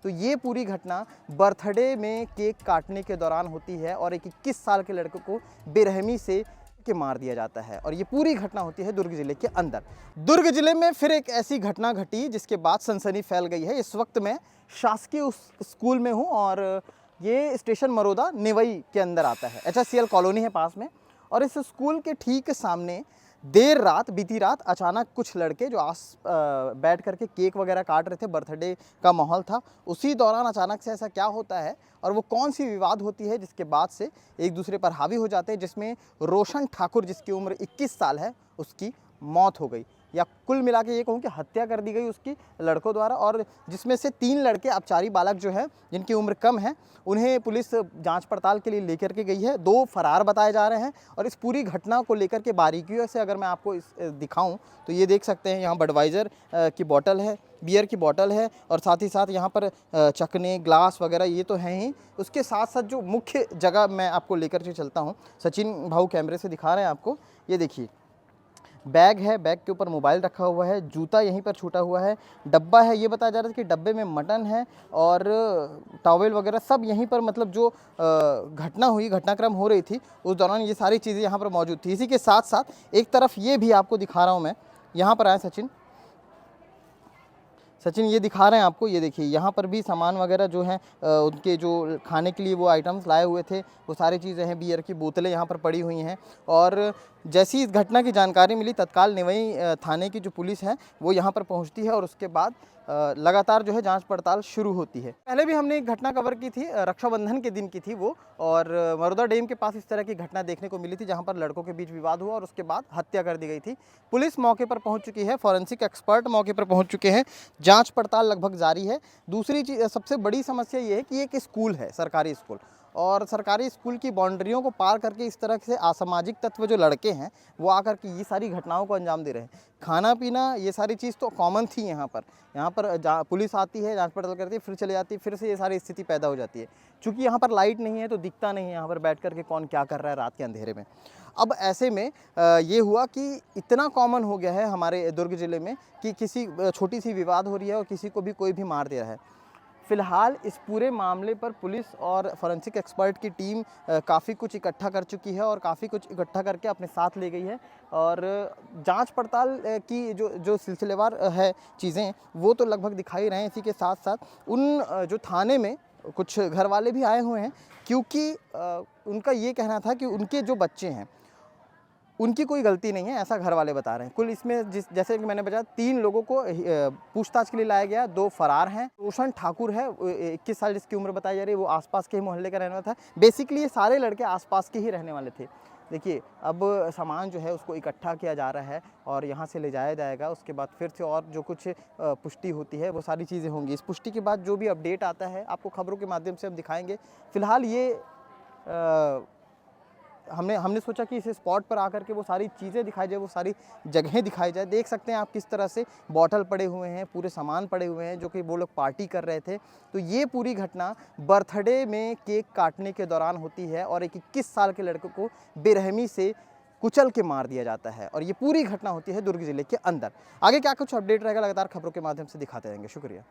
तो ये पूरी घटना बर्थडे में केक काटने के दौरान होती है और एक 21 साल के लड़के को बेरहमी से के मार दिया जाता है और ये पूरी घटना होती है दुर्ग जिले के अंदर। दुर्ग जिले में फिर एक ऐसी घटना घटी जिसके बाद सनसनी फैल गई है। इस वक्त मैं शासकीय उस स्कूल में हूँ और ये स्टेशन मरोदा नेवई के अंदर आता है। HSCL कॉलोनी है पास में और इस स्कूल के ठीक सामने बीती रात अचानक कुछ लड़के जो बैठ करके केक वगैरह काट रहे थे, बर्थडे का माहौल था, उसी दौरान अचानक से ऐसा क्या होता है और वो कौन सी विवाद होती है जिसके बाद से एक दूसरे पर हावी हो जाते हैं, जिसमें रोशन ठाकुर जिसकी उम्र 21 साल है उसकी मौत हो गई, या कुल मिला के ये कहूँ कि हत्या कर दी गई उसकी लड़कों द्वारा। और जिसमें से 3 लड़के अपचारी बालक जो है जिनकी उम्र कम है उन्हें पुलिस जांच पड़ताल के लिए लेकर के गई है। 2 फरार बताए जा रहे हैं और इस पूरी घटना को लेकर के बारीकियों से अगर मैं आपको दिखाऊं तो ये देख सकते हैं यहाँ बडवाइज़र की बोतल है, बियर की बोतल है और साथ ही साथ यहाँ पर चखने ग्लास वगैरह ये तो हैं ही। उसके साथ साथ जो मुख्य जगह मैं आपको लेकर के चलता हूँ, सचिन भाऊ कैमरे से दिखा रहे हैं आपको, ये देखिए बैग है, बैग के ऊपर मोबाइल रखा हुआ है, जूता यहीं पर छूटा हुआ है, डब्बा है, ये बताया जा रहा है कि डब्बे में मटन है और टॉवेल वगैरह सब यहीं पर, मतलब जो घटनाक्रम हो रही थी उस दौरान ये सारी चीज़ें यहाँ पर मौजूद थी। इसी के साथ साथ एक तरफ ये भी आपको दिखा रहा हूँ मैं, यहाँ पर आए सचिन ये दिखा रहे हैं आपको, ये देखिए यहाँ पर भी सामान वगैरह जो हैं उनके जो खाने के लिए वो आइटम्स लाए हुए थे वो सारी चीज़ें हैं, बियर की बोतलें यहाँ पर पड़ी हुई हैं। और जैसी इस घटना की जानकारी मिली तत्काल नेवई थाने की जो पुलिस है वो यहाँ पर पहुँचती है और उसके बाद लगातार जो है जांच पड़ताल शुरू होती है। पहले भी हमने एक घटना कवर की थी, रक्षाबंधन के दिन की थी वो, और मरोदा डैम के पास इस तरह की घटना देखने को मिली थी जहां पर लड़कों के बीच विवाद हुआ और उसके बाद हत्या कर दी गई थी। पुलिस मौके पर पहुंच चुकी है, फॉरेंसिक एक्सपर्ट मौके पर पहुंच चुके हैं, जांच पड़ताल लगभग जारी है। दूसरी चीज़, सबसे बड़ी समस्या ये है कि एक स्कूल है, सरकारी स्कूल, और सरकारी स्कूल की बाउंड्रियों को पार करके इस तरह से असामाजिक तत्व जो लड़के हैं वो आकर के ये सारी घटनाओं को अंजाम दे रहे हैं। खाना पीना ये सारी चीज़ तो कॉमन थी यहाँ पर पुलिस आती है, जांच पड़ताल करती है, फिर चले जाती है, फिर से ये सारी स्थिति पैदा हो जाती है। चूँकि यहाँ पर लाइट नहीं है तो दिखता नहीं है यहाँ पर बैठ कर के कौन क्या कर रहा है रात के अंधेरे में। अब ऐसे में ये हुआ कि इतना कॉमन हो गया है हमारे दुर्ग ज़िले में कि किसी छोटी सी विवाद हो रही है और किसी को भी कोई भी मार दे रहा है। फ़िलहाल इस पूरे मामले पर पुलिस और फॉरेंसिक एक्सपर्ट की टीम काफ़ी कुछ इकट्ठा कर चुकी है और काफ़ी कुछ इकट्ठा करके अपने साथ ले गई है और जांच पड़ताल की जो सिलसिलेवार है चीज़ें वो तो लगभग दिखाई रहे हैं। इसी के साथ साथ उन जो थाने में कुछ घर वाले भी आए हुए हैं क्योंकि उनका ये कहना था कि उनके जो बच्चे हैं उनकी कोई गलती नहीं है, ऐसा घर वाले बता रहे हैं। कुल इसमें जैसे कि मैंने बताया 3 लोगों को पूछताछ के लिए लाया गया, 2 फरार हैं। रोशन ठाकुर है 21 साल जिसकी उम्र बताई जा रही है, वो आसपास के ही मोहल्ले का रहने वाला था। बेसिकली ये सारे लड़के आसपास के ही रहने वाले थे। देखिए अब सामान जो है उसको इकट्ठा किया जा रहा है और यहाँ से ले जाया जाएगा, उसके बाद फिर से और जो कुछ पुष्टि होती है वो सारी चीज़ें होंगी। इस पुष्टि के बाद जो भी अपडेट आता है आपको खबरों के माध्यम से हम दिखाएँगे। फ़िलहाल ये हमने सोचा कि इस स्पॉट पर आकर के वो सारी चीज़ें दिखाई जाए, वो सारी जगहें दिखाई जाए। देख सकते हैं आप किस तरह से बॉटल पड़े हुए हैं, पूरे सामान पड़े हुए हैं जो कि वो लोग पार्टी कर रहे थे। तो ये पूरी घटना बर्थडे में केक काटने के दौरान होती है और एक 21 साल के लड़के को बेरहमी से कुचल के मार दिया जाता है और ये पूरी घटना होती है दुर्ग जिले के अंदर। आगे क्या कुछ अपडेट रहेगा लगातार खबरों के माध्यम से दिखाते रहेंगे। शुक्रिया।